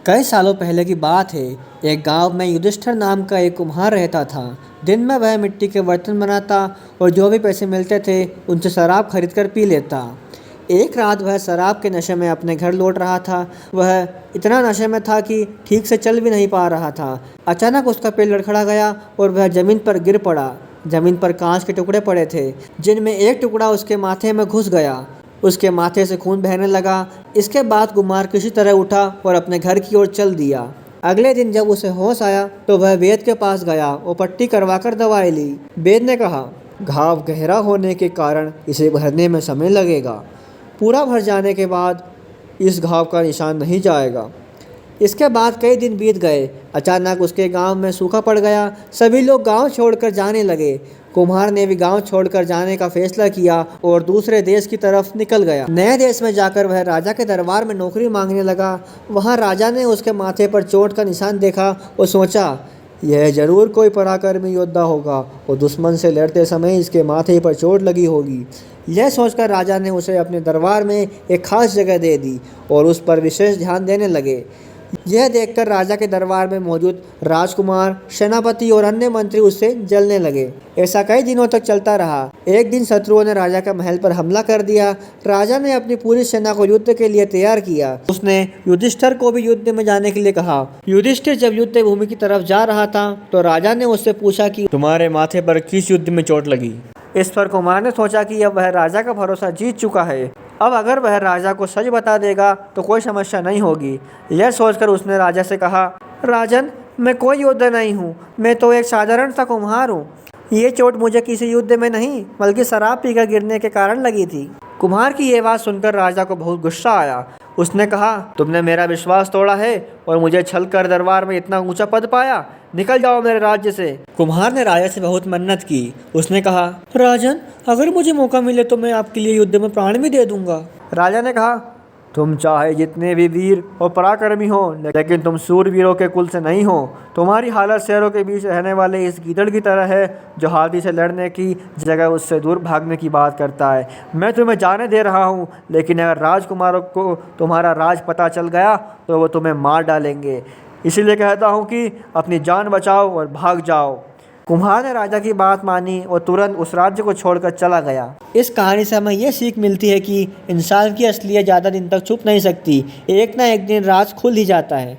कई सालों पहले की बात है। एक गांव में युधिष्ठिर नाम का एक कुम्हार रहता था। दिन में वह मिट्टी के बर्तन बनाता और जो भी पैसे मिलते थे उनसे शराब खरीद कर पी लेता। एक रात वह शराब के नशे में अपने घर लौट रहा था। वह इतना नशे में था कि ठीक से चल भी नहीं पा रहा था। अचानक उसका पैर लड़खड़ा गया और वह जमीन पर गिर पड़ा। जमीन पर कांच के टुकड़े पड़े थे, जिनमें एक टुकड़ा उसके माथे में घुस गया। उसके माथे से खून बहने लगा। इसके बाद कुम्हार किसी तरह उठा और अपने घर की ओर चल दिया। अगले दिन जब उसे होश आया तो वह वैद्य के पास गया और पट्टी करवाकर दवाई ली। वैद्य ने कहा, घाव गहरा होने के कारण इसे भरने में समय लगेगा। पूरा भर जाने के बाद इस घाव का निशान नहीं जाएगा। इसके बाद कई दिन बीत गए। अचानक उसके गांव में सूखा पड़ गया। सभी लोग गांव छोड़कर जाने लगे। कुम्हार ने भी गांव छोड़कर जाने का फैसला किया और दूसरे देश की तरफ निकल गया। नए देश में जाकर वह राजा के दरबार में नौकरी मांगने लगा। वहां राजा ने उसके माथे पर चोट का निशान देखा और सोचा, यह जरूर कोई पराक्रमी योद्धा होगा और दुश्मन से लड़ते समय इसके माथे पर चोट लगी होगी। यह सोचकर राजा ने उसे अपने दरबार में एक खास जगह दे दी और उस पर विशेष ध्यान देने लगे। यह देखकर राजा के दरबार में मौजूद राजकुमार, सेनापति और अन्य मंत्री उससे जलने लगे। ऐसा कई दिनों तक चलता रहा। एक दिन शत्रुओं ने राजा के महल पर हमला कर दिया। राजा ने अपनी पूरी सेना को युद्ध के लिए तैयार किया। उसने युधिष्ठिर को भी युद्ध में जाने के लिए कहा। युधिष्ठिर जब युद्ध भूमि की तरफ जा रहा था तो राजा ने उससे पूछा कि तुम्हारे माथे पर किस युद्ध में चोट लगी। इस पर कुमार ने सोचा कि अब वह राजा का भरोसा जीत चुका है। अब अगर वह राजा को सच बता देगा तो कोई समस्या नहीं होगी। यह सोचकर उसने राजा से कहा, राजन, मैं कोई योद्धा नहीं हूँ, मैं तो एक साधारण सा कुम्हार हूँ। ये चोट मुझे किसी युद्ध में नहीं बल्कि शराब पीकर गिरने के कारण लगी थी। कुम्हार की ये बात सुनकर राजा को बहुत गुस्सा आया। उसने कहा, तुमने मेरा विश्वास तोड़ा है और मुझे छल कर दरबार में इतना ऊंचा पद पाया। निकल जाओ मेरे राज्य से। कुम्हार ने राजा से बहुत मन्नत की। उसने कहा, राजन, अगर मुझे मौका मिले तो मैं आपके लिए युद्ध में प्राण भी दे दूंगा। राजा ने कहा, तुम चाहे जितने भी वीर और पराक्रमी हो, लेकिन तुम सूरवीरों के कुल से नहीं हो। तुम्हारी हालत शेरों के बीच रहने वाले इस गीदड़ की तरह है जो हाथी से लड़ने की जगह उससे दूर भागने की बात करता है। मैं तुम्हें जाने दे रहा हूँ, लेकिन अगर राजकुमारों को तुम्हारा राज पता चल गया तो वो तुम्हें मार डालेंगे। इसीलिए कहता हूँ कि अपनी जान बचाओ और भाग जाओ। कुम्हार ने राजा की बात मानी और तुरंत उस राज्य को छोड़कर चला गया। इस कहानी से हमें यह सीख मिलती है कि इंसान की असलियत ज़्यादा दिन तक छुप नहीं सकती। एक ना एक दिन राज खुल ही जाता है।